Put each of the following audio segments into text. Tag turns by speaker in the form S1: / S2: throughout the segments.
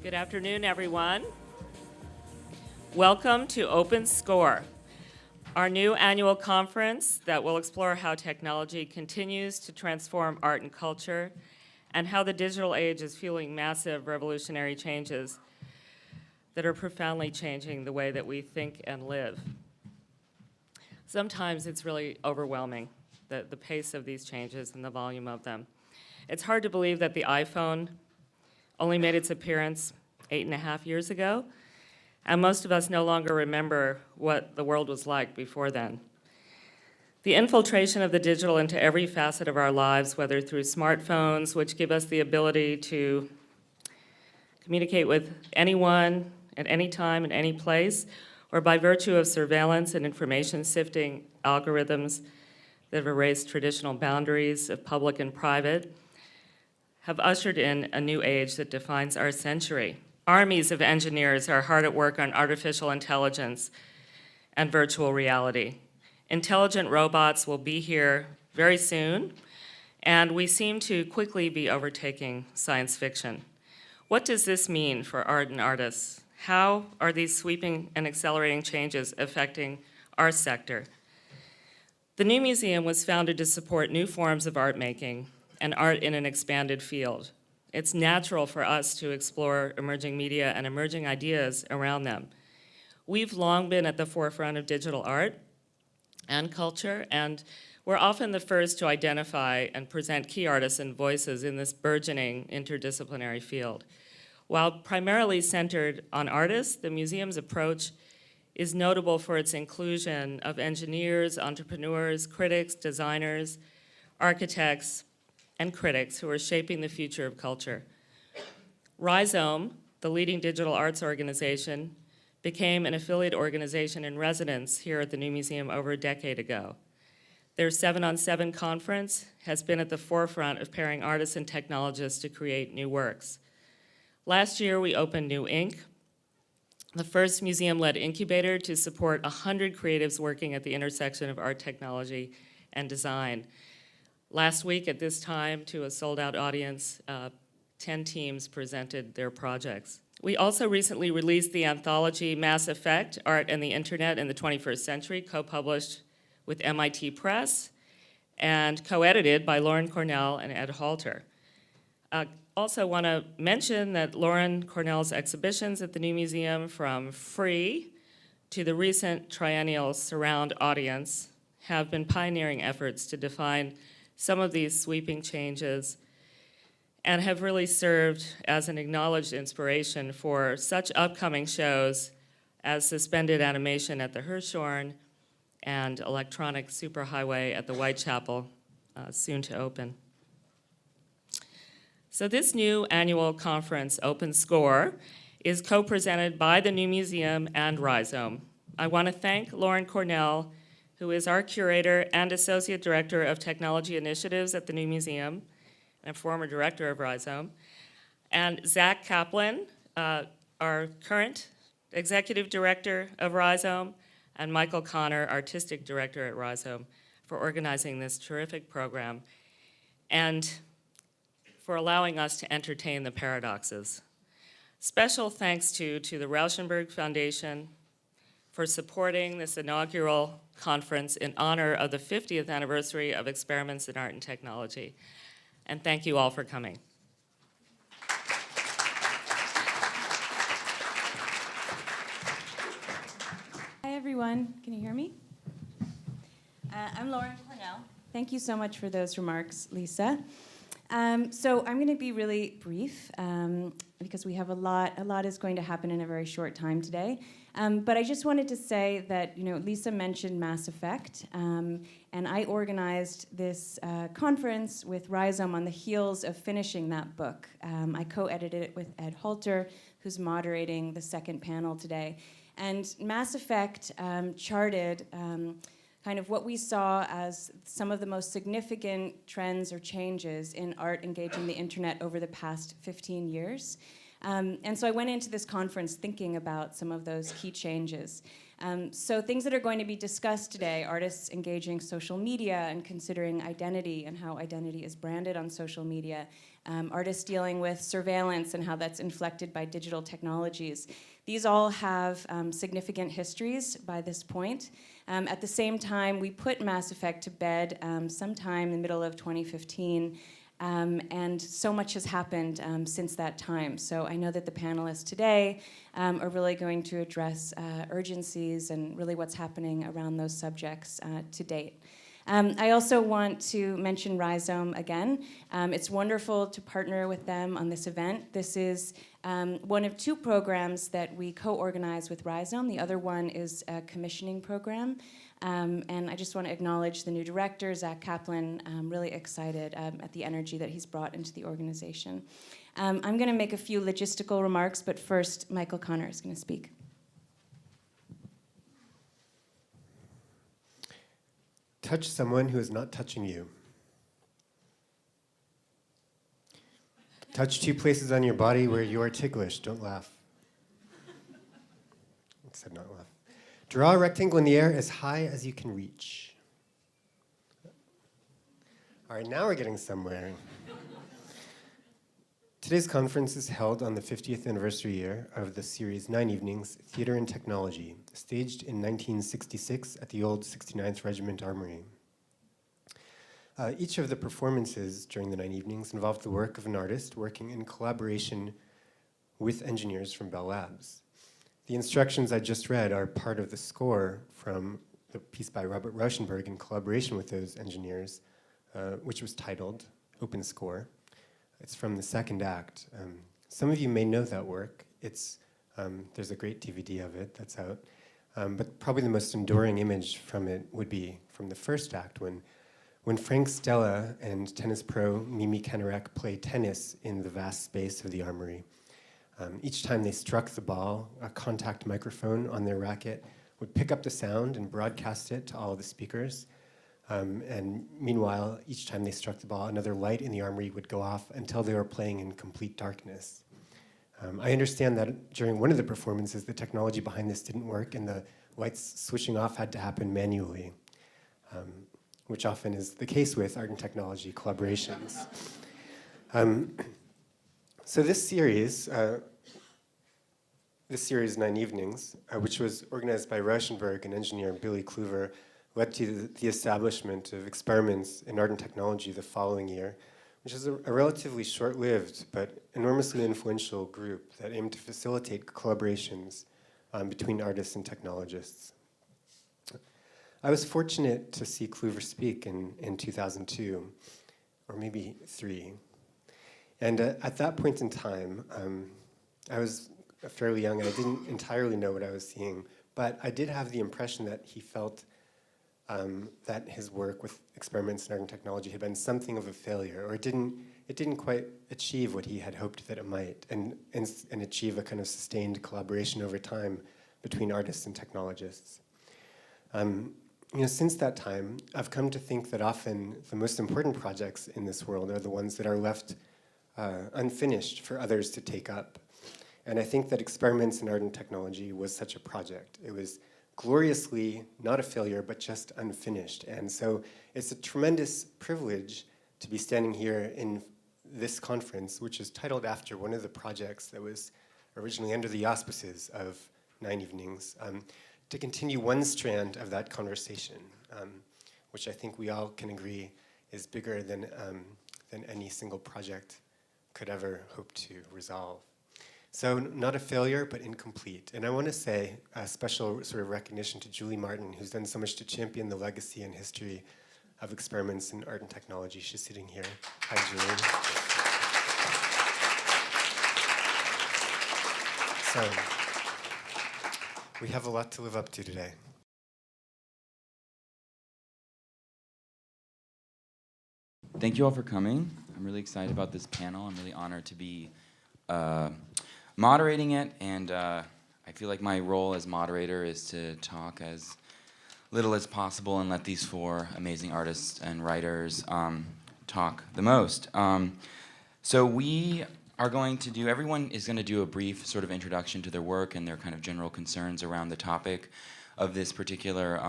S1: Good afternoon, everyone. Welcome to Open Score, our new annual conference that will explore how technology continues to transform art and culture and how the digital age is fueling massive revolutionary changes that are profoundly changing the way that we think and live. Sometimes it's really overwhelming, the pace of these changes and the volume of them. It's hard to believe that the iPhone only made its appearance 8.5 years ago, and most of us no longer remember what the world was like before then. The infiltration of the digital into every facet of our lives, whether through smartphones, which give us the ability to communicate with anyone at any time, in any place, or by virtue of surveillance and information sifting algorithms that have erased traditional boundaries of public and private, have ushered in a new age that defines our century. Armies of engineers are hard at work on artificial intelligence and virtual reality. Intelligent robots will be here very soon, and we seem to quickly be overtaking science fiction. What does this mean for art and artists? How are these sweeping and accelerating changes affecting our sector? The new museum was founded to support new forms of art making and art in an expanded field. It's natural for us to explore emerging media and emerging ideas around them. We've long been at the forefront of digital art and culture, and we're often the first to identify and present key artists and voices in this burgeoning interdisciplinary field. While primarily centered on artists, the museum's approach is notable for its inclusion of engineers, entrepreneurs, critics, designers, architects, and critics who are shaping the future of culture. Rhizome, the leading digital arts organization, became an affiliate organization in residence here at the New Museum over a decade ago. Their 7-on-7 conference has been at the forefront of pairing artists and technologists to create new works. Last year, we opened New Inc., the first museum-led incubator to support 100 creatives working at the intersection of art, technology, and design. Last week at this time, to a sold-out audience, 10 teams presented their projects. We also recently released the anthology Mass Effect, Art and the Internet in the 21st Century, co-published with MIT Press and co-edited by Lauren Cornell and Ed Halter. Also want to mention that Lauren Cornell's exhibitions at the New Museum, from Free to the recent triennial Surround audience, have been pioneering efforts to define some of these sweeping changes and have really served as an acknowledged inspiration for such upcoming shows as Suspended Animation at the Hirshhorn and Electronic Superhighway at the Whitechapel, soon to open. So this new annual conference, Open Score, is co-presented by the New Museum and Rhizome. I want to thank Lauren Cornell, who is our curator and associate director of technology initiatives at the New Museum, and a former director of Rhizome, and Zach Kaplan, our current executive director of Rhizome, and Michael Connor, artistic director at Rhizome, for organizing this terrific program and for allowing us to entertain the paradoxes. Special thanks to the Rauschenberg Foundation for supporting this inaugural conference in honor of the 50th anniversary of Experiments in Art and Technology. And thank you all for coming.
S2: Hi, everyone. Can you hear me? I'm Lauren Cornell. Thank you so much for those remarks, Lisa. So I'm going to be really brief because we have a lot is going to happen in a very short time today. But I just wanted to say that, Lisa mentioned Mass Effect, and I organized this conference with Rhizome on the heels of finishing that book. I co-edited it with Ed Halter, who's moderating the second panel today. And Mass Effect charted kind of what we saw as some of the most significant trends or changes in art engaging the internet over the past 15 years. And so I went into this conference thinking about some of those key changes. So things that are going to be discussed today, artists engaging social media and considering identity and how identity is branded on social media, artists dealing with surveillance and how that's inflected by digital technologies. These all have significant histories by this point. At the same time, we put Mass Effect to bed sometime in the middle of 2015, and so much has happened since that time. So I know that the panelists today are really going to address urgencies and really what's happening around those subjects to date. I also want to mention Rhizome again. It's wonderful to partner with them on this event. This is one of two programs that we co-organize with Rhizome. The other one is a commissioning program. And I just want to acknowledge the new director, Zach Kaplan. I'm really excited at the energy that he's brought into the organization. I'm going to make a few logistical remarks, but first, Michael Connor is going to speak.
S3: Touch someone who is not touching you. Touch two places on your body where you are ticklish. Don't laugh. I said not laugh. Draw a rectangle in the air as high as you can reach. All right, now we're getting somewhere. Today's conference is held on the 50th anniversary year of the series 9 Evenings, Theater and Technology, staged in 1966 at the old 69th Regiment Armory. Each of the performances during the 9 Evenings involved the work of an artist working in collaboration with engineers from Bell Labs. The instructions I just read are part of the score from the piece by Robert Rauschenberg in collaboration with those engineers, which was titled Open Score. It's from the second act. Some of you may know that work. There's a great DVD of it that's out. But probably the most enduring image from it would be from the first act when Frank Stella and tennis pro Mimi Kennerek play tennis in the vast space of the armory. Each time they struck the ball, a contact microphone on their racket would pick up the sound and broadcast it to all the speakers. And meanwhile, each time they struck the ball, another light in the armory would go off until they were playing in complete darkness. I understand that during one of the performances, the technology behind this didn't work, and the lights switching off had to happen manually, which often is the case with art and technology collaborations. So this series 9 Evenings, which was organized by Rauschenberg and engineer Billy Kluver, led to the establishment of experiments in art and technology the following year, which is a relatively short-lived but enormously influential group that aimed to facilitate collaborations between artists and technologists. I was fortunate to see Kluver speak in 2002, or maybe 3. And at that point in time, I was fairly young and I didn't entirely know what I was seeing, but I did have the impression that he felt that his work with experiments in art and technology had been something of a failure, or it didn't quite achieve what he had hoped that it might, and achieve a kind of sustained collaboration over time between artists and technologists. Since that time, I've come to think that often the most important projects in this world are the ones that are left unfinished for others to take up. And I think that experiments in art and technology was such a project. It was gloriously not a failure, but just unfinished. And so it's a tremendous privilege to be standing here in this conference, which is titled after one of the projects that was originally under the auspices of 9 Evenings, to continue one strand of that conversation, which I think we all can agree is bigger than any single project could ever hope to resolve. So not a failure, but incomplete. And I want to say a special sort of recognition to Julie Martin, who's done so much to champion the legacy and history of experiments in art and technology. She's sitting here. Hi, Julie. So we have a lot to live up to today.
S4: Thank you all for coming. I'm really excited about this panel. I'm really honored to be moderating it, and I feel like my role as moderator is to talk as little as possible and let these 4 amazing artists and writers talk the most. So we are going to everyone is going to do a brief sort of introduction to their work and their kind of general concerns around the topic. of this particular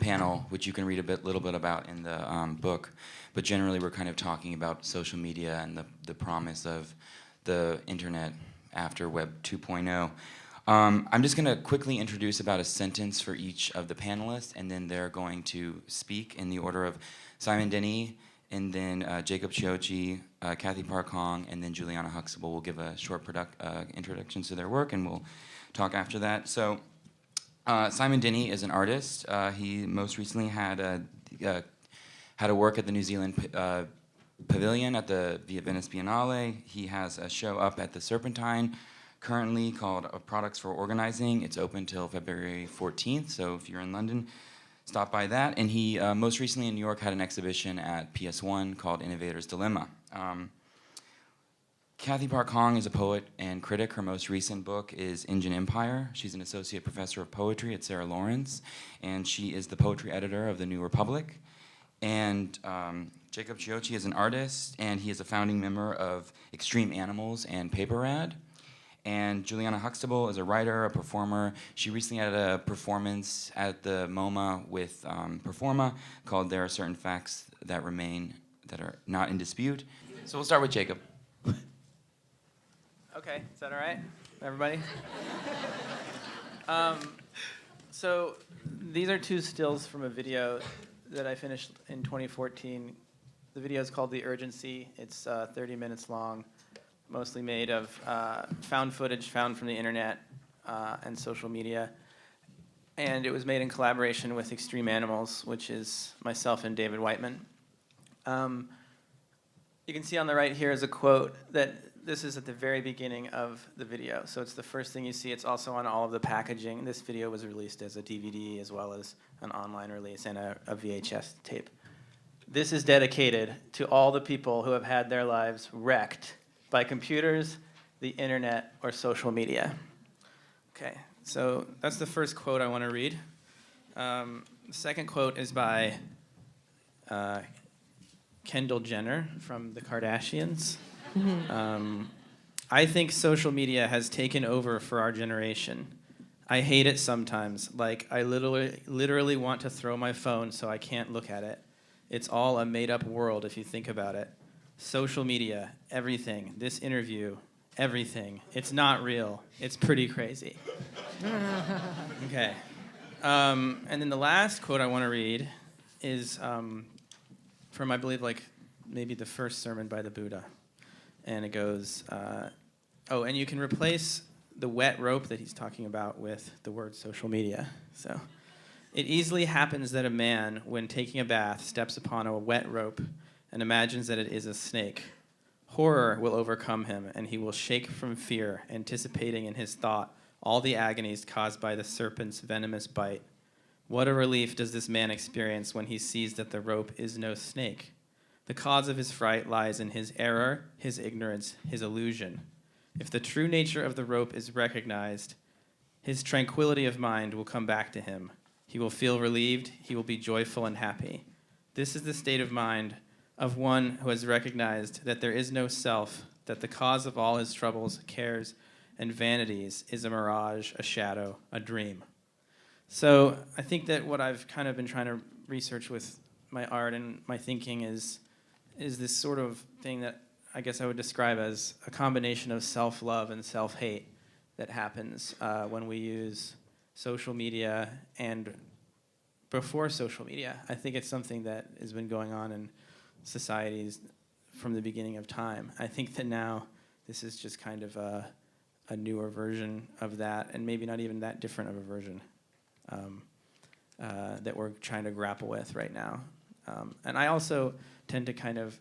S4: panel, which you can read little bit about in the book. But generally, we're kind of talking about social media and the promise of the internet after Web 2.0. I'm just going to quickly introduce about a sentence for each of the panelists, and then they're going to speak in the order of Simon Denny, and then Jacob Ciocci, Cathy Park Hong, and then Juliana Huxtable will give a short introduction to their work, and we'll talk after that. So Simon Denny is an artist. He most recently had a work at the New Zealand Pavilion at the Venice Biennale. He has a show up at the Serpentine currently called Products for Organizing. It's open till February 14th, so if you're in London, stop by that. And he most recently in New York had an exhibition at PS1 called Innovator's Dilemma. Cathy Park Hong is a poet and critic. Her most recent book is Engine Empire. She's an associate professor of poetry at Sarah Lawrence, and she is the poetry editor of The New Republic. And Jacob Ciocci is an artist, and he is a founding member of Extreme Animals and Paper Rad. And Juliana Huxtable is a writer, a performer. She recently had a performance at the MoMA with Performa called There Are Certain Facts That Remain That Are Not in Dispute. So we'll start with Jacob.
S5: Okay, is that all right, everybody? So these are two stills from a video that I finished in 2014. The video is called The Urgency. It's 30 minutes long, mostly made of found footage found from the internet and social media. And it was made in collaboration with Extreme Animals, which is myself and David Whiteman. You can see on the right here is a quote that this is at the very beginning of the video. So it's the first thing you see. It's also on all of the packaging. This video was released as a DVD as well as an online release and a VHS tape. This is dedicated to all the people who have had their lives wrecked by computers, the internet, or social media. Okay, so that's the first quote I want to read. The second quote is by Kendall Jenner from the Kardashians. I think social media has taken over for our generation. I hate it sometimes. Like, I literally want to throw my phone so I can't look at it. It's all a made-up world if you think about it. Social media, everything. This interview, everything. It's not real. It's pretty crazy. Okay. And then the last quote I want to read is from, I believe, like maybe the first sermon by the Buddha. And it goes, and you can replace the wet rope that he's talking about with the word social media. So, it easily happens that a man, when taking a bath, steps upon a wet rope and imagines that it is a snake. Horror will overcome him, and he will shake from fear, anticipating in his thought all the agonies caused by the serpent's venomous bite. What a relief does this man experience when he sees that the rope is no snake. The cause of his fright lies in his error, his ignorance, his illusion. If the true nature of the rope is recognized, his tranquility of mind will come back to him. He will feel relieved. He will be joyful and happy. This is the state of mind of one who has recognized that there is no self, that the cause of all his troubles, cares, and vanities is a mirage, a shadow, a dream. So I think that what I've kind of been trying to research with my art and my thinking is this sort of thing that I guess I would describe as a combination of self-love and self-hate that happens when we use social media and before social media. I think it's something that has been going on in societies from the beginning of time. I think that now this is just kind of a newer version of that, and maybe not even that different of a version that we're trying to grapple with right now. And I also tend to kind of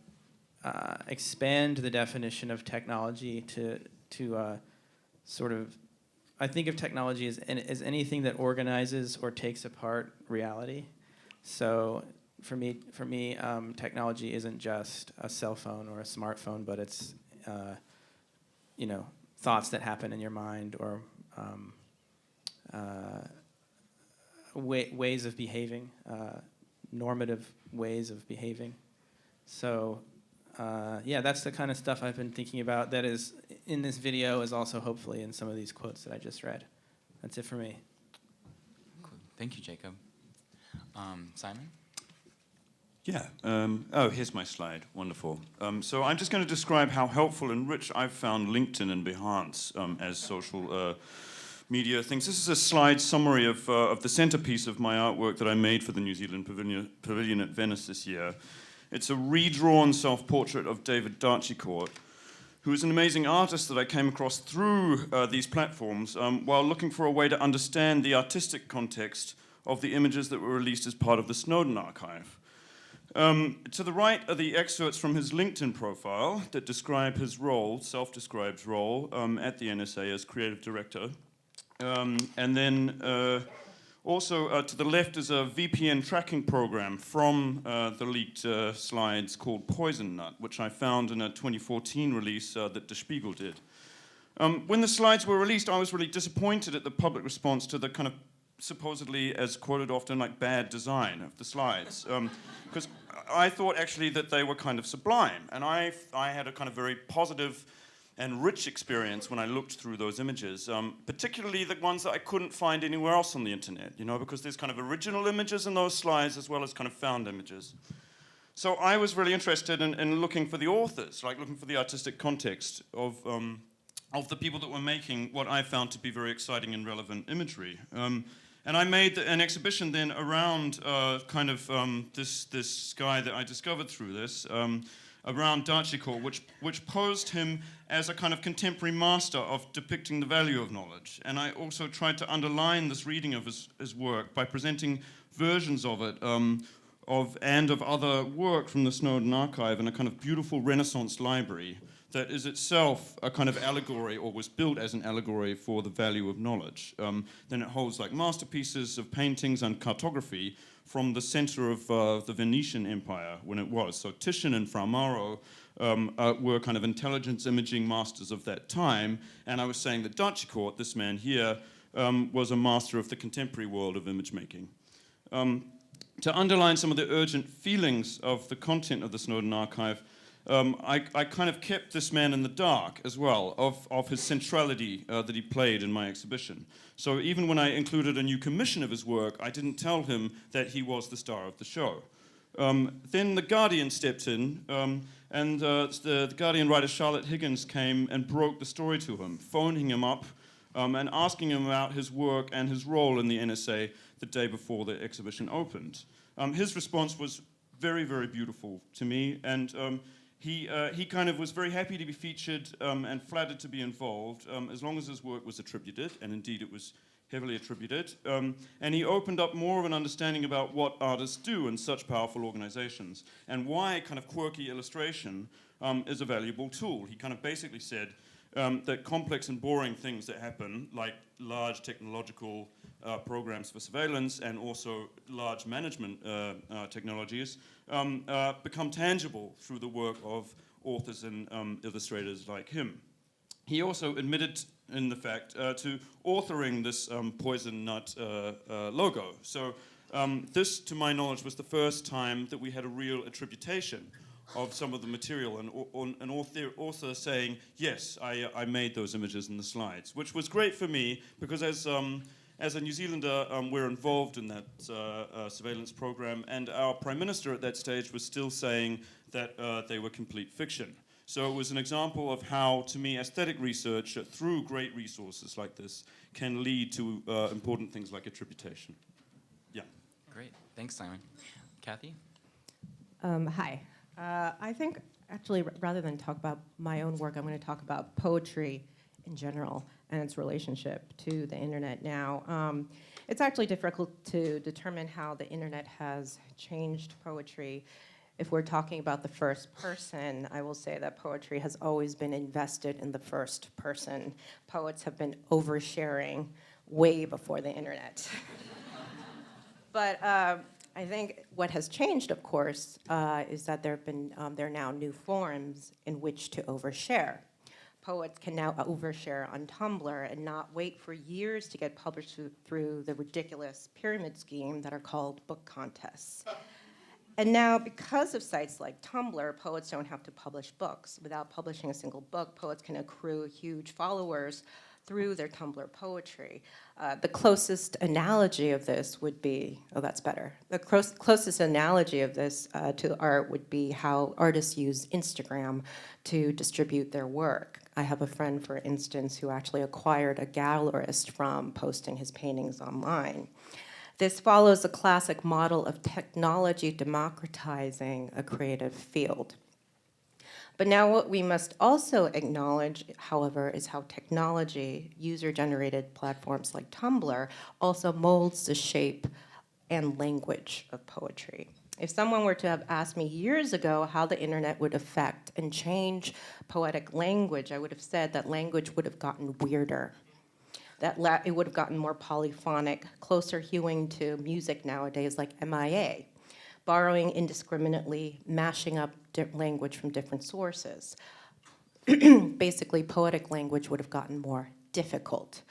S5: expand the definition of technology to sort of, I think of technology as anything that organizes or takes apart reality. So for me, technology isn't just a cell phone or a smartphone, but it's thoughts that happen in your mind or ways of behaving, normative ways of behaving. So, that's the kind of stuff I've been thinking about that is in this video, is also hopefully in some of these quotes that I just read. That's it for me.
S4: Thank you, Jacob. Simon?
S6: Yeah. Oh, here's my slide. Wonderful. So I'm just going to describe how helpful and rich I've found LinkedIn and Behance as social media things. This is a slide summary of the centerpiece of my artwork that I made for the New Zealand Pavilion at Venice this year. It's a redrawn self-portrait of David Secord, who is an amazing artist that I came across through these platforms while looking for a way to understand the artistic context of the images that were released as part of the Snowden archive. To the right are the excerpts from his LinkedIn profile that describe his role, self-described role, at the NSA as creative director. And then also to the left is a VPN tracking program from the leaked slides called Poison Nut, which I found in a 2014 release that Der Spiegel did. When the slides were released, I was really disappointed at the public response to the kind of supposedly, as quoted often, like bad design of the slides. Because I thought actually that they were kind of sublime. And I had a kind of very positive and rich experience when I looked through those images, particularly the ones that I couldn't find anywhere else on the internet, you know, because there's kind of original images in those slides as well as kind of found images. So I was really interested in looking for the authors, like looking for the artistic context of the people that were making what I found to be very exciting and relevant imagery. And I made an exhibition then around this guy that I discovered through this, around Secord, which posed him as a kind of contemporary master of depicting the value of knowledge. And I also tried to underline this reading of his work by presenting versions of it, of other work from the Snowden archive in a kind of beautiful Renaissance library that is itself a kind of allegory, or was built as an allegory for the value of knowledge. Then it holds like masterpieces of paintings and cartography from the center of the Venetian Empire when it was. So Titian and Fra Mauro were kind of intelligence imaging masters of that time, and I was saying that Secord, this man here, was a master of the contemporary world of image making. To underline some of the urgent feelings of the content of the Snowden archive, I kind of kept this man in the dark as well of his centrality that he played in my exhibition. So even when I included a new commission of his work, I didn't tell him that he was the star of the show. Then The Guardian stepped in, and the Guardian writer Charlotte Higgins came and broke the story to him, phoning him up and asking him about his work and his role in the NSA the day before the exhibition opened. His response was very, very beautiful to me, and he kind of was very happy to be featured and flattered to be involved as long as his work was attributed, and indeed it was heavily attributed. And he opened up more of an understanding about what artists do in such powerful organizations and why kind of quirky illustration is a valuable tool. He kind of basically said that complex and boring things that happen, like large technological programs for surveillance and also large management technologies, become tangible through the work of authors and illustrators like him. He also admitted in the fact to authoring this Poison Nut logo. So this, to my knowledge, was the first time that we had a real attribution of some of the material, and an author saying, yes, I made those images in the slides, which was great for me because as a New Zealander, we're involved in that surveillance program, and our Prime Minister at that stage was still saying that they were complete fiction. So it was an example of how, to me, aesthetic research through great resources like this can lead to important things like attribution. Yeah.
S4: Great. Thanks, Simon. Cathy?
S7: Hi. I think, actually, rather than talk about my own work, I'm going to talk about poetry in general and its relationship to the internet now. It's actually difficult to determine how the internet has changed poetry. If we're talking about the first person, I will say that poetry has always been invested in the first person. Poets have been oversharing way before the internet. But I think what has changed, of course, is that there are now new forms in which to overshare. Poets can now overshare on Tumblr and not wait for years to get published through the ridiculous pyramid scheme that are called book contests. And now, because of sites like Tumblr, poets don't have to publish books. Without publishing a single book, poets can accrue huge followers through their Tumblr poetry. The closest analogy of this would be, oh, that's better. The closest analogy of this to art would be how artists use Instagram to distribute their work. I have a friend, for instance, who actually acquired a gallerist from posting his paintings online. This follows a classic model of technology democratizing a creative field. But now what we must also acknowledge, however, is how technology, user-generated platforms like Tumblr, also molds the shape and language of poetry. If someone were to have asked me years ago how the internet would affect and change poetic language, I would have said that language would have gotten weirder, that it would have gotten more polyphonic, closer hewing to music nowadays like MIA, borrowing indiscriminately, mashing up language from different sources. Basically, poetic language would have gotten more difficult.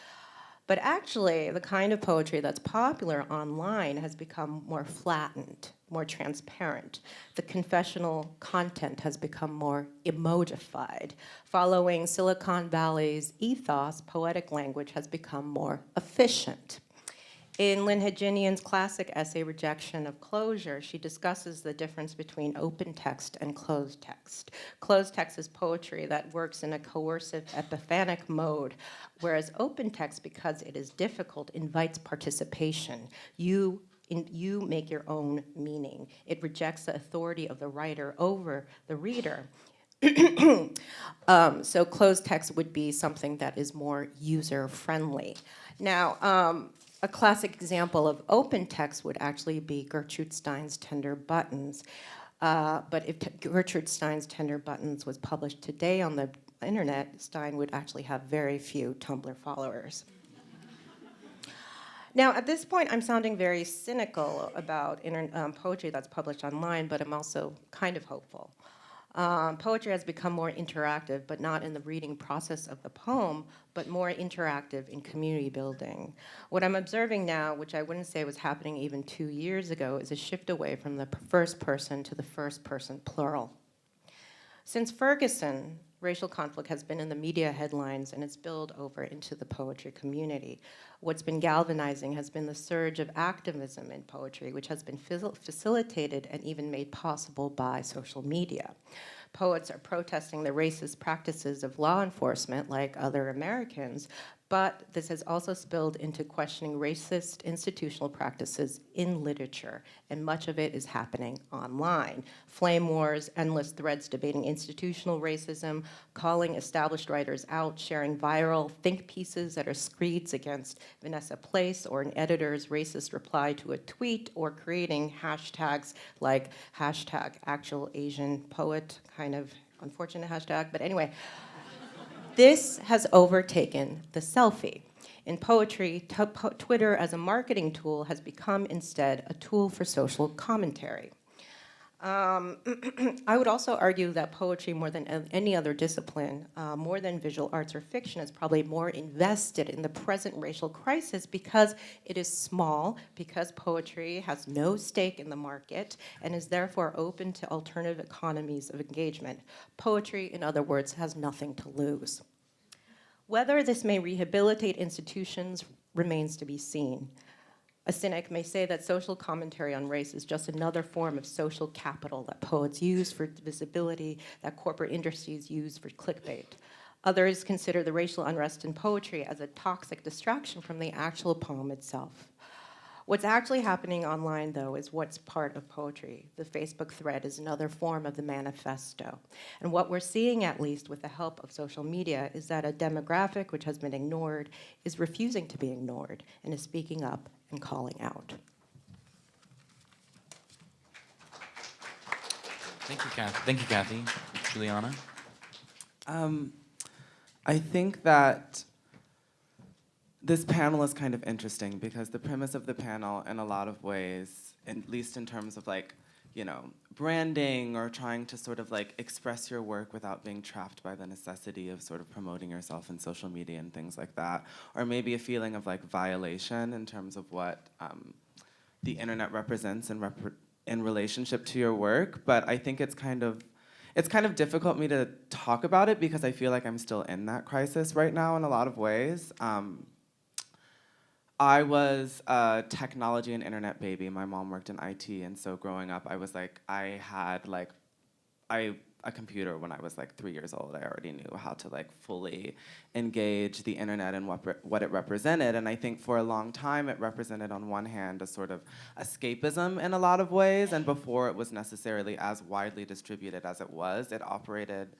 S7: But actually, the kind of poetry that's popular online has become more flattened, more transparent. The confessional content has become more emojified. Following Silicon Valley's ethos, poetic language has become more efficient. In Lynn Heginian's classic essay, Rejection of Closure, she discusses the difference between open text and closed text. Closed text is poetry that works in a coercive epiphanic mode, whereas open text, because it is difficult, invites participation. You make your own meaning. It rejects the authority of the writer over the reader. So closed text would be something that is more user-friendly. Now, a classic example of open text would actually be Gertrude Stein's Tender Buttons. But if Gertrude Stein's Tender Buttons was published today on the internet, Stein would actually have very few Tumblr followers. Now, at this point, I'm sounding very cynical about poetry that's published online, but I'm also kind of hopeful. Poetry has become more interactive, but not in the reading process of the poem, but more interactive in community building. What I'm observing now, which I wouldn't say was happening even 2 years ago, is a shift away from the first person to the first person plural. Since Ferguson, racial conflict has been in the media headlines and it's spilled over into the poetry community. What's been galvanizing has been the surge of activism in poetry, which has been facilitated and even made possible by social media. Poets are protesting the racist practices of law enforcement like other Americans, but this has also spilled into questioning racist institutional practices in literature, and much of it is happening online. Flame wars, endless threads debating institutional racism, calling established writers out, sharing viral think pieces that are screeds against Vanessa Place or an editor's racist reply to a tweet, or creating hashtags like hashtag actual Asian poet, kind of unfortunate hashtag, but anyway. This has overtaken the selfie. In poetry, Twitter as a marketing tool has become instead a tool for social commentary. I would also argue that poetry, more than any other discipline, more than visual arts or fiction, is probably more invested in the present racial crisis because it is small, because poetry has no stake in the market, and is therefore open to alternative economies of engagement. Poetry, in other words, has nothing to lose. Whether this may rehabilitate institutions remains to be seen. A cynic may say that social commentary on race is just another form of social capital that poets use for visibility, that corporate industries use for clickbait. Others consider the racial unrest in poetry as a toxic distraction from the actual poem itself. What's actually happening online, though, is what's part of poetry. The Facebook thread is another form of the manifesto. And what we're seeing, at least with the help of social media, is that a demographic which has been ignored is refusing to be ignored and is speaking up and calling out.
S4: Thank you, Cathy. Thank you, Cathy. Juliana?
S8: I think that this panel is kind of interesting because the premise of the panel, in a lot of ways, at least in terms of like, you know, branding or trying to sort of like express your work without being trapped by the necessity of sort of promoting yourself in social media and things like that, or maybe a feeling of like violation in terms of what the internet represents in relationship to your work. But I think it's kind of, it's kind of difficult me to talk about it because I feel like I'm still in that crisis right now in a lot of ways. I was a technology and internet baby. My mom worked in IT, and so growing up, I was like, I had like, a computer when I was like 3 years old. I already knew how to like fully engage the internet and what it represented. And I think for a long time, it represented on one hand a sort of escapism in a lot of ways. And before it was necessarily as widely distributed as it was, it operated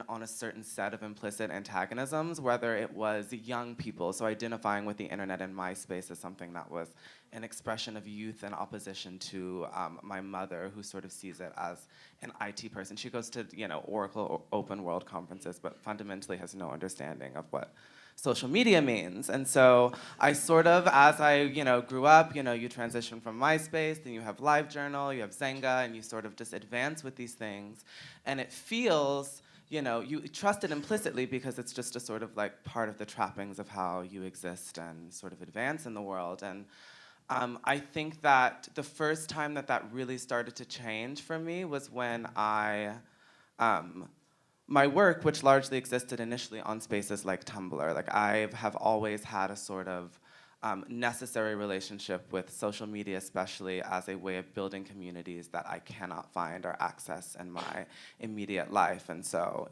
S8: on a certain set of implicit antagonisms, whether it was young people, so identifying with the internet and MySpace as something that was an expression of youth in opposition to my mother, who sort of sees it as an IT person. She goes to Oracle Open World conferences, but fundamentally has no understanding of what social media means. And so I sort of, as I grew up, you transition from MySpace, then you have LiveJournal, you have Zynga, and you sort of just advance with these things. And it feels, you trust it implicitly because it's just a sort of like part of the trappings of how you exist and sort of advance in the world. And I think that the first time that really started to change for me was when my work, which largely existed initially on spaces like Tumblr, like I have always had a sort of necessary relationship with social media, especially as a way of building communities that I cannot find or access in my immediate life. And so,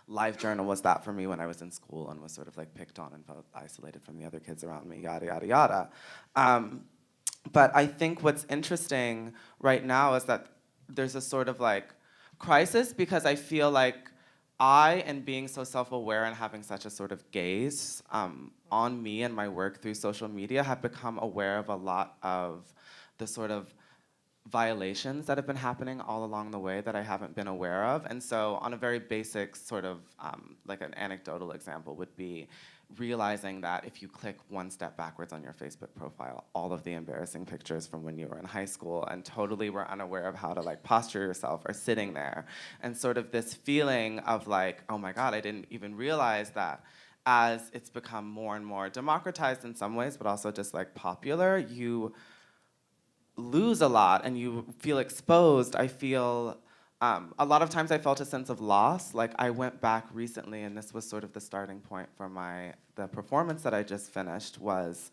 S8: LiveJournal was that for me when I was in school and was sort of like picked on and felt isolated from the other kids around me, yada, yada, yada. But I think what's interesting right now is that there's a sort of like crisis because I feel like and being so self-aware and having such a sort of gaze on me and my work through social media have become aware of a lot of the sort of violations that have been happening all along the way that I haven't been aware of. And so on a very basic sort of like an anecdotal example would be realizing that if you click one step backwards on your Facebook profile, all of the embarrassing pictures from when you were in high school and totally were unaware of how to like posture yourself are sitting there. And sort of this feeling of like, oh my God, I didn't even realize that as it's become more and more democratized in some ways, but also just like popular, you lose a lot and you feel exposed. I feel a lot of times I felt a sense of loss. Like I went back recently, and this was sort of the starting point for the performance that I just finished, was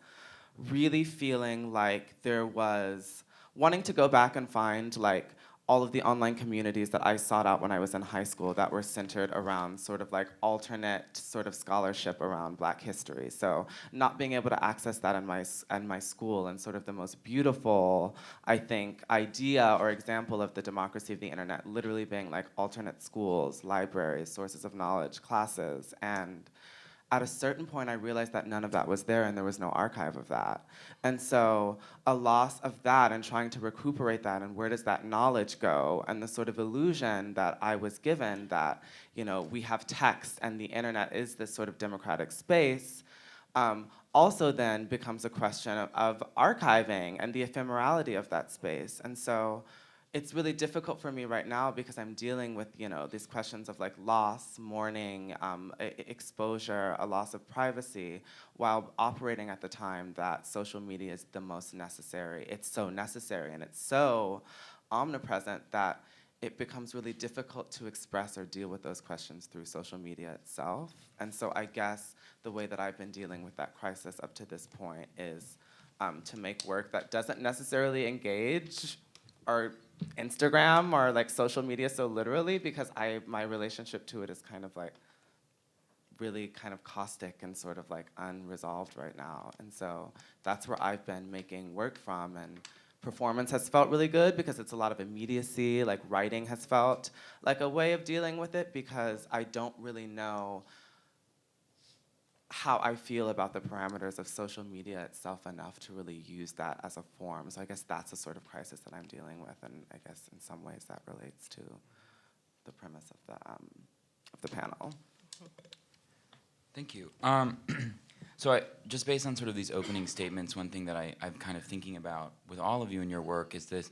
S8: really feeling like there was wanting to go back and find like all of the online communities that I sought out when I was in high school that were centered around sort of like alternate sort of scholarship around Black history. So not being able to access that in my school, and sort of the most beautiful, I think, idea or example of the democracy of the internet literally being like alternate schools, libraries, sources of knowledge, classes. And at a certain point, I realized that none of that was there and there was no archive of that. And so a loss of that and trying to recuperate that, and where does that knowledge go, and the sort of illusion that I was given that, we have text and the internet is this sort of democratic space, also then becomes a question of archiving and the ephemerality of that space. And so it's really difficult for me right now because I'm dealing with, these questions of like loss, mourning, exposure, a loss of privacy, while operating at the time that social media is the most necessary. It's so necessary and it's so omnipresent that it becomes really difficult to express or deal with those questions through social media itself. And so I guess the way that I've been dealing with that crisis up to this point is to make work that doesn't necessarily engage or Instagram or like social media so literally, because my relationship to it is kind of like really kind of caustic and sort of like unresolved right now. And so that's where I've been making work from, and performance has felt really good because it's a lot of immediacy. Like writing has felt like a way of dealing with it because I don't really know how I feel about the parameters of social media itself enough to really use that as a form. So I guess that's a sort of crisis that I'm dealing with, and I guess in some ways that relates to the premise of the panel.
S4: Thank you. So just based on sort of these opening statements, one thing that I'm kind of thinking about with all of you in your work is this: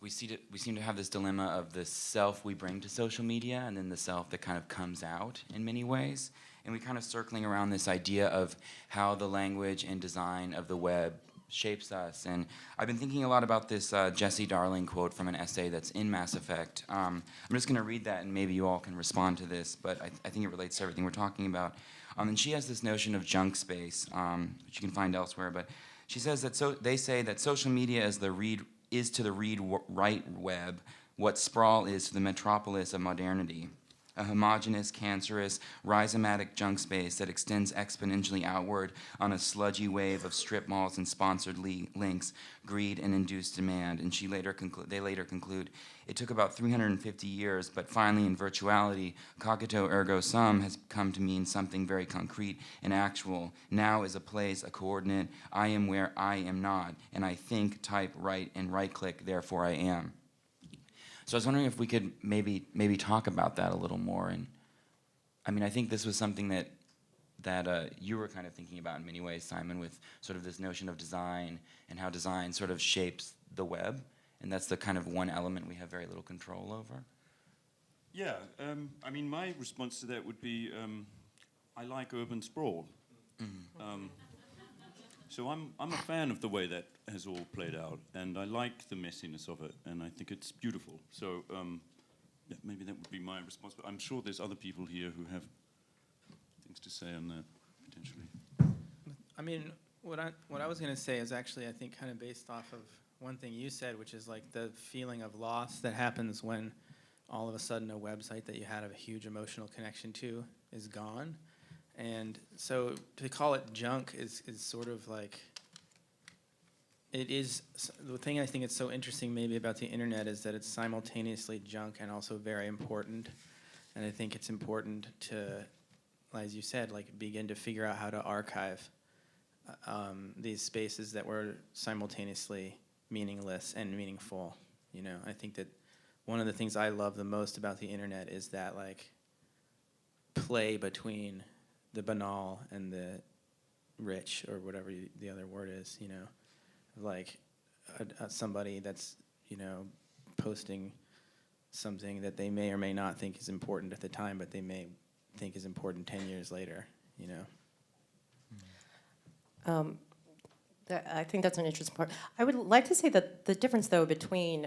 S4: we seem to have this dilemma of the self we bring to social media and then the self that kind of comes out in many ways. And we kind of circling around this idea of how the language and design of the web shapes us. And I've been thinking a lot about this Jessie Darling quote from an essay that's in Mass Effect. I'm just going to read that, and maybe you all can respond to this, but I think it relates to everything we're talking about. And she has this notion of junk space, which you can find elsewhere, but she says that they say that social media is to the read-write web what sprawl is to the metropolis of modernity. A homogeneous, cancerous, rhizomatic junk space that extends exponentially outward on a sludgy wave of strip malls and sponsored links, greed and induced demand. And they later conclude, it took about 350 years, but finally in virtuality, cogito ergo sum has come to mean something very concrete and actual. Now is a place, a coordinate, I am where I am not, and I think, type, write, and right-click, therefore I am. So I was wondering if we could maybe talk about that a little more. And I mean, I think this was something that you were kind of thinking about in many ways, Simon, with sort of this notion of design and how design sort of shapes the web. And that's the kind of one element we have very little control over.
S6: Yeah, I mean, my response to that would be, I like urban sprawl. So I'm a fan of the way that has all played out, and I like the messiness of it, and I think it's beautiful. So yeah, maybe that would be my response, but I'm sure there's other people here who have things to say on that, potentially.
S5: I mean, what I was going to say is actually, I think, kind of based off of one thing you said, which is like the feeling of loss that happens when all of a sudden a website that you had a huge emotional connection to is gone. And so to call it junk is sort of like, it is, the thing I think is so interesting maybe about the internet is that it's simultaneously junk and also very important. And I think it's important to, as you said, like begin to figure out how to archive these spaces that were simultaneously meaningless and meaningful. You know, I think that one of the things I love the most about the internet is that like play between the banal and the rich, or whatever the other word is, you know, like somebody that's, you know, posting something that they may or may not think is important at the time, but they may think is important 10 years later, you know.
S7: I think that's an interesting part. I would like to say that the difference, though, between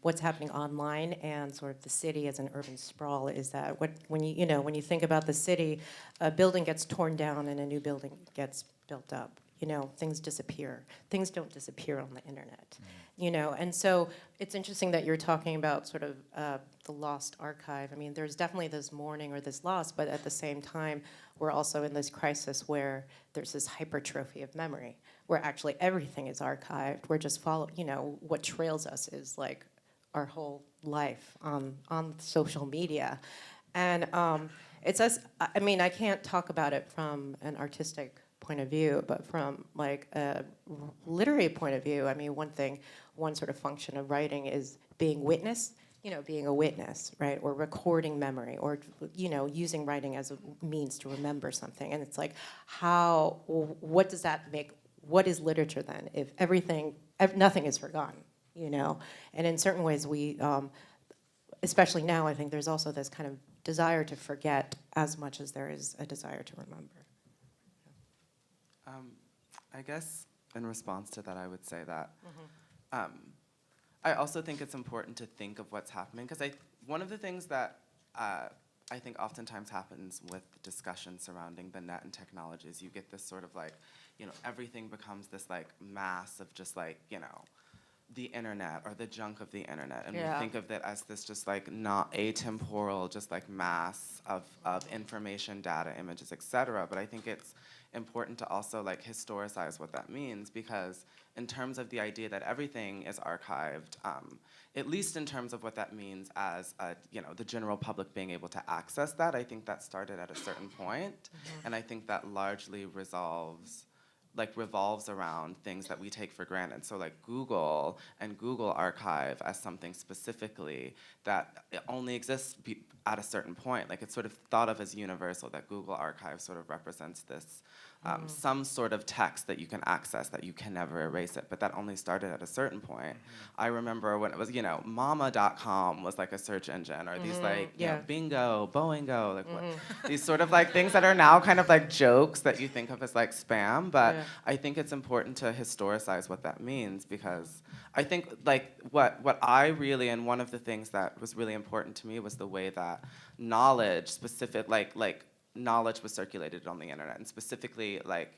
S7: what's happening online and sort of the city as an urban sprawl is that when you think about the city, a building gets torn down and a new building gets built up. You know, things disappear. Things don't disappear on the internet. You know, and so it's interesting that you're talking about sort of the lost archive. I mean, there's definitely this mourning or this loss, but at the same time, we're also in this crisis where there's this hypertrophy of memory, where actually everything is archived. We're just what trails us is like our whole life on social media. And it's us, I mean, I can't talk about it from an artistic point of view, but from like a literary point of view, I mean, one sort of function of writing is being witness, being a witness, right? Or recording memory, or, using writing as a means to remember something. And it's like, what does that make? What is literature then if nothing is forgotten, And in certain ways we, especially now, I think there's also this kind of desire to forget as much as there is a desire to remember.
S8: I guess in response to that, I would say that I also think it's important to think of what's happening, because one of the things that I think oftentimes happens with discussions surrounding the net and technology is you get this sort of like, everything becomes this like mass of just like, the internet or the junk of the internet. And we think of it as this just like not atemporal, just like mass of information, data, images, etc. But I think it's important to also like historicize what that means, because in terms of the idea that everything is archived, at least in terms of what that means as the general public being able to access that, I think that started at a certain point, and I think that largely revolves around things that we take for granted. So like Google and Google Archive as something specifically that it only exists at a certain point. Like it's sort of thought of as universal, that Google Archive sort of represents this some sort of text that you can access, that you can never erase it, but that only started at a certain point. I remember when it was, mama.com was like a search engine, or these like, bingo, boingo, like what, these sort of like things that are now kind of like jokes that you think of as like spam, but I think it's important to historicize what that means, because I think like what I really, and one of the things that was really important to me was the way that knowledge, specific, like knowledge was circulated on the internet, and specifically like,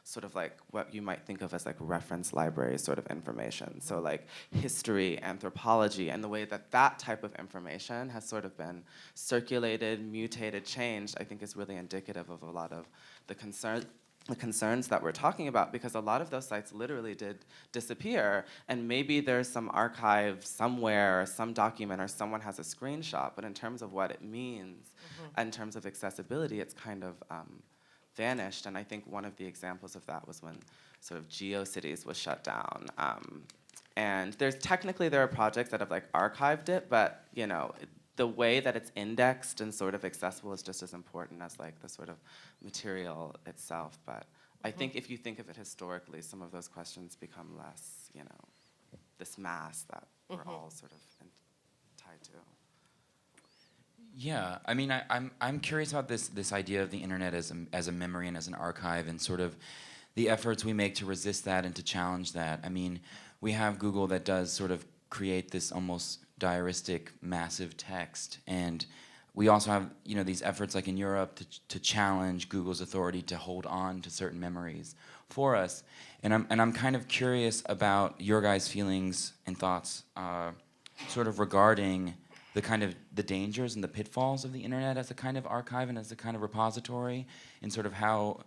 S8: sort of like what you might think of as like reference library sort of information. So like history, anthropology, and the way that that type of information has sort of been circulated, mutated, changed, I think is really indicative of a lot of the concerns that we're talking about, because a lot of those sites literally did disappear, and maybe there's some archive somewhere, or some document, or someone has a screenshot, but in terms of what it means, in terms of accessibility, it's kind of vanished. And I think one of the examples of that was when sort of GeoCities was shut down. And there are projects that have like archived it, but the way that it's indexed and sort of accessible is just as important as like the sort of material itself. But I think if you think of it historically, some of those questions become less, this mass that we're all sort of tied to.
S4: Yeah, I mean, I'm curious about this idea of the internet as a memory and as an archive, and sort of the efforts we make to resist that and to challenge that. I mean, we have Google that does sort of create this almost diaristic, massive text, and we also have these efforts like in Europe to challenge Google's authority to hold on to certain memories for us. And I'm kind of curious about your guys' feelings and thoughts, sort of regarding the dangers and the pitfalls of the internet as a kind of archive and as a kind of repository, and sort of how,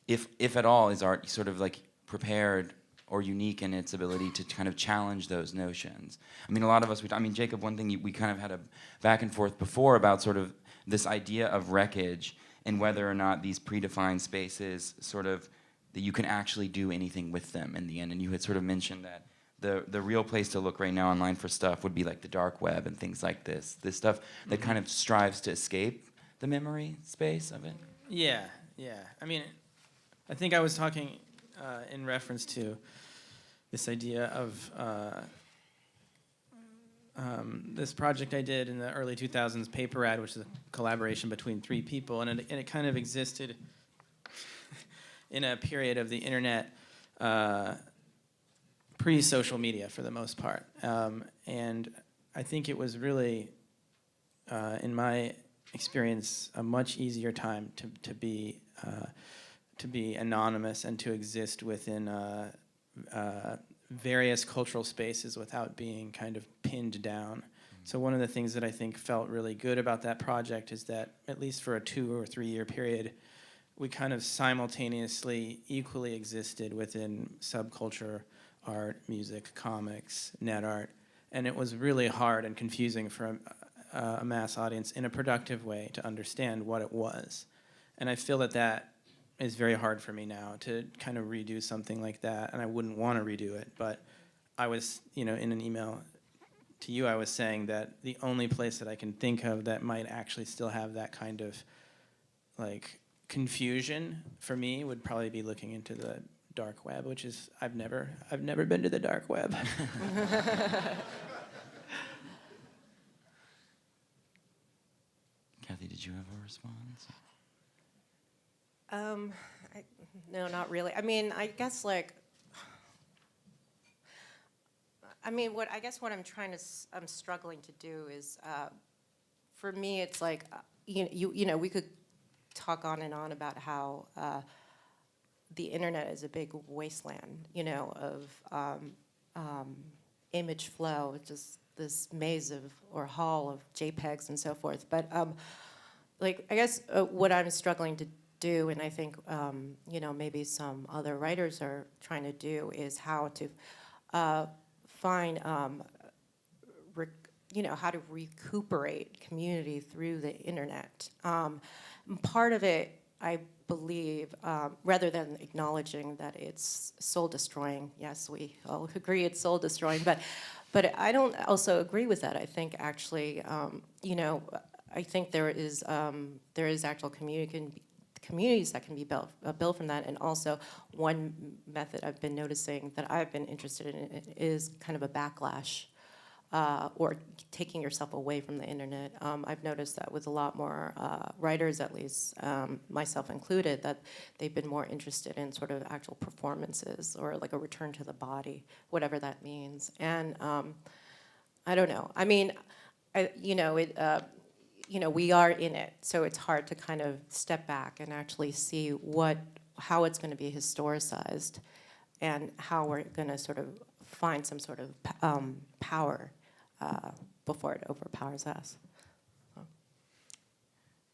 S4: if at all, is art sort of like prepared or unique in its ability to kind of challenge those notions. I mean, a lot of us, Jacob, one thing we kind of had a back and forth before about sort of this idea of wreckage and whether or not these predefined spaces sort of, that you can actually do anything with them in the end. And you had sort of mentioned that the real place to look right now online for stuff would be like the dark web and things like this stuff that kind of strives to escape the memory space of it.
S5: Yeah. I mean, I think I was talking in reference to this idea of this project I did in the early 2000s, Paper Ad, which is a collaboration between 3 people, and it kind of existed in a period of the internet pre-social media for the most part. And I think it was really, in my experience, a much easier time to be anonymous and to exist within various cultural spaces without being kind of pinned down. So one of the things that I think felt really good about that project is that, at least for a 2 or 3 year period, we kind of simultaneously equally existed within subculture, art, music, comics, net art, and it was really hard and confusing for a mass audience in a productive way to understand what it was. And I feel that is very hard for me now to kind of redo something like that, and I wouldn't want to redo it, but I was, in an email to you, I was saying that the only place that I can think of that might actually still have that kind of like confusion for me would probably be looking into the dark web, which is I've never been to the dark web.
S4: Cathy, did you have a response?
S7: No, not really. I mean, I guess what I'm struggling to do is, for me, it's like, we could talk on and on about how the internet is a big wasteland, of image flow. It's just this maze or hall of JPEGs and so forth. But I guess what I'm struggling to do, and I think maybe some other writers are trying to do, is how to find how to recuperate community through the internet. Part of it, I believe, rather than acknowledging that it's soul destroying, yes, we all agree it's soul destroying, but I don't also agree with that. I think actually, I think there is actual communities that can be built from that. And also, one method I've been noticing that I've been interested in is kind of a backlash, or taking yourself away from the internet. I've noticed that with a lot more writers, at least myself included, that they've been more interested in sort of actual performances or like a return to the body, whatever that means. And I don't know. I mean, we are in it, so it's hard to kind of step back and actually see how it's going to be historicized, and how we're going to sort of find some sort of power before it overpowers us.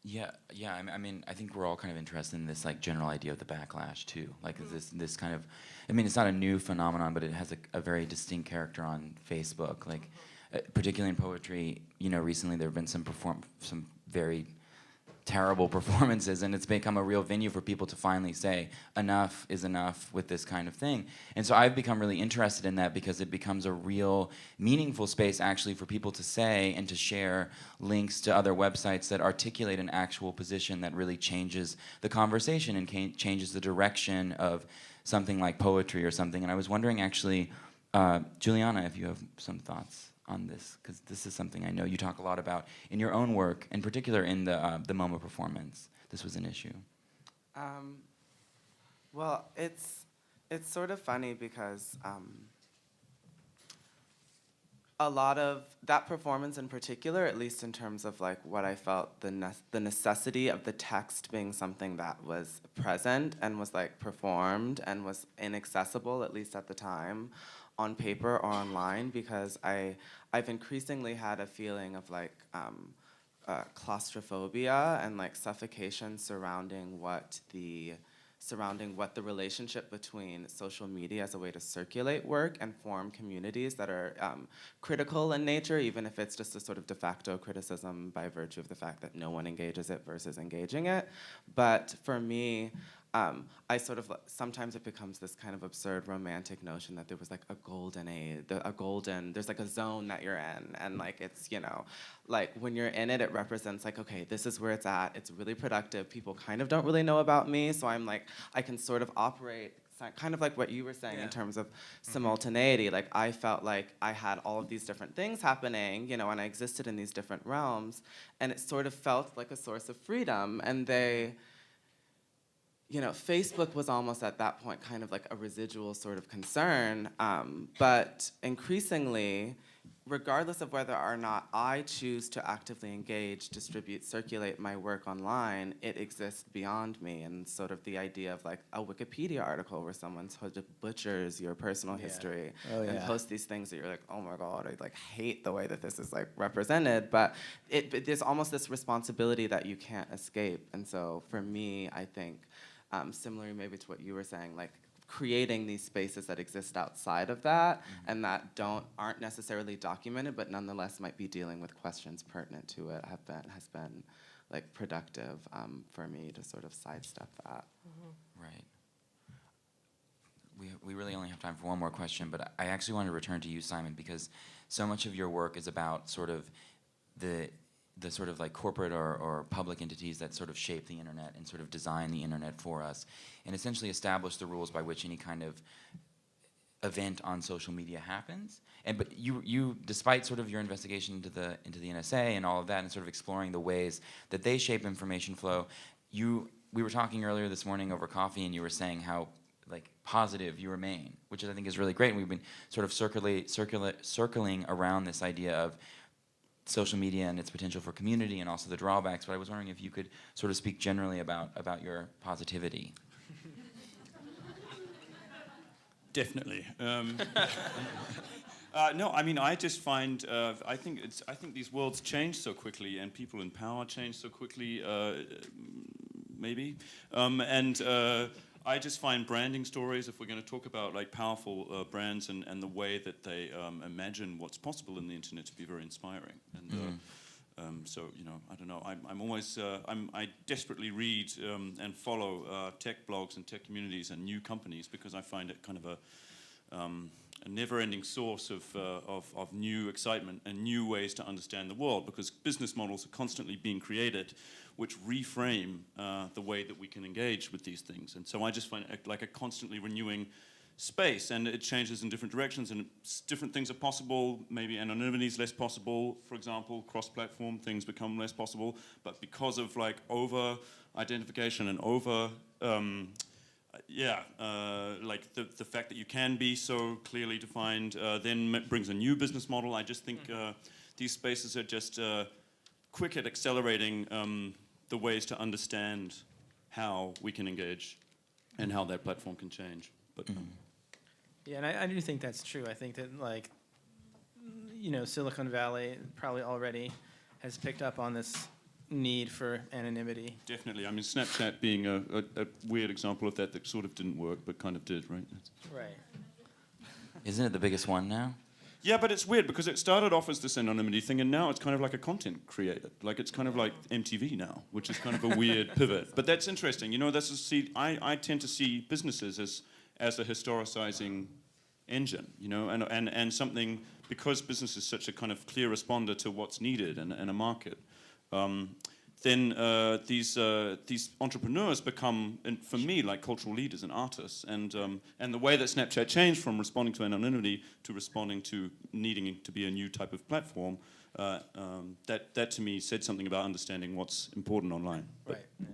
S4: Yeah. I mean, I think we're all kind of interested in this like general idea of the backlash too. Like this kind of, I mean, it's not a new phenomenon, but it has a very distinct character on Facebook. Like, particularly in poetry, recently there have been some very terrible performances, and it's become a real venue for people to finally say enough is enough with this kind of thing. And so I've become really interested in that because it becomes a real meaningful space actually for people to say and to share links to other websites that articulate an actual position that really changes the conversation and changes the direction of something like poetry or something. And I was wondering actually, Juliana, if you have some thoughts on this, because this is something I know you talk a lot about in your own work, in particular in the MoMA performance. This was an issue.
S8: Well, it's sort of funny because a lot of that performance in particular, at least in terms of like what I felt, the necessity of the text being something that was present and was like performed and was inaccessible, at least at the time, on paper or online, because I've increasingly had a feeling of like claustrophobia and like suffocation surrounding what the relationship between social media as a way to circulate work and form communities that are critical in nature, even if it's just a sort of de facto criticism by virtue of the fact that no one engages it versus engaging it. But for me, I sort of, sometimes it becomes this kind of absurd romantic notion that there was like a golden age, there's like a zone that you're in, and like it's, like when you're in it, it represents like, okay, this is where it's at, it's really productive, people kind of don't really know about me, so I'm like, I can sort of operate kind of like what you were saying in terms of simultaneity. Like I felt like I had all of these different things happening, and I existed in these different realms, and it sort of felt like a source of freedom, and Facebook was almost at that point kind of like a residual sort of concern, but increasingly, regardless of whether or not I choose to actively engage, distribute, circulate my work online, it exists beyond me, and sort of the idea of like a Wikipedia article where someone sort of butchers your personal history and posts these things that you're like, oh my God, I like hate the way that this is like represented, but there's almost this responsibility that you can't escape, and so for me, I think, similarly maybe to what you were saying, like creating these spaces that exist outside of that and that aren't necessarily documented, but nonetheless might be dealing with questions pertinent to it has been like productive for me to sort of sidestep that.
S4: Right. We really only have time for one more question, but I actually want to return to you, Simon, because so much of your work is about sort of the sort of like corporate or public entities that sort of shape the internet and sort of design the internet for us and essentially establish the rules by which any kind of event on social media happens. But you despite sort of your investigation into the NSA and all of that and sort of exploring the ways that they shape information flow, we were talking earlier this morning over coffee, and you were saying how like positive you remain, which I think is really great. And we've been sort of circling around this idea of social media and its potential for community and also the drawbacks, but I was wondering if you could sort of speak generally about your positivity.
S6: Definitely. No, I mean, I just find, I think these worlds change so quickly and people in power change so quickly, maybe. I just find branding stories, if we're going to talk about like powerful brands and the way that they imagine what's possible in the internet, to be very inspiring. And so, I don't know. I'm always I desperately read and follow tech blogs and tech communities and new companies because I find it kind of a never-ending source of new excitement and new ways to understand the world, because business models are constantly being created which reframe the way that we can engage with these things. And so I just find it like a constantly renewing space, and it changes in different directions, and different things are possible. Maybe anonymity is less possible, for example. Cross-platform things become less possible, but because of like over-identification and like the fact that you can be so clearly defined then brings a new business model. I just think these spaces are just quick at accelerating the ways to understand how we can engage and how that platform can change. But
S5: Yeah, and I do think that's true. I think that, like, Silicon Valley probably already has picked up on this need for anonymity.
S6: definitely, I mean, Snapchat being a weird example of that sort of didn't work, but kind of did, right?
S5: Right.
S4: Isn't it the biggest one now?
S6: Yeah, but it's weird because it started off as this anonymity thing, and now it's kind of like a content creator. Like, it's kind of like MTV now, which is kind of a weird pivot. But that's interesting. I tend to see businesses as a historicizing engine, and something, because business is such a kind of clear responder to what's needed and a market. Then these entrepreneurs become, for me, like cultural leaders and artists. And the way that Snapchat changed from responding to anonymity to responding to needing to be a new type of platform, that to me said something about understanding what's important online.
S5: Right. Yeah.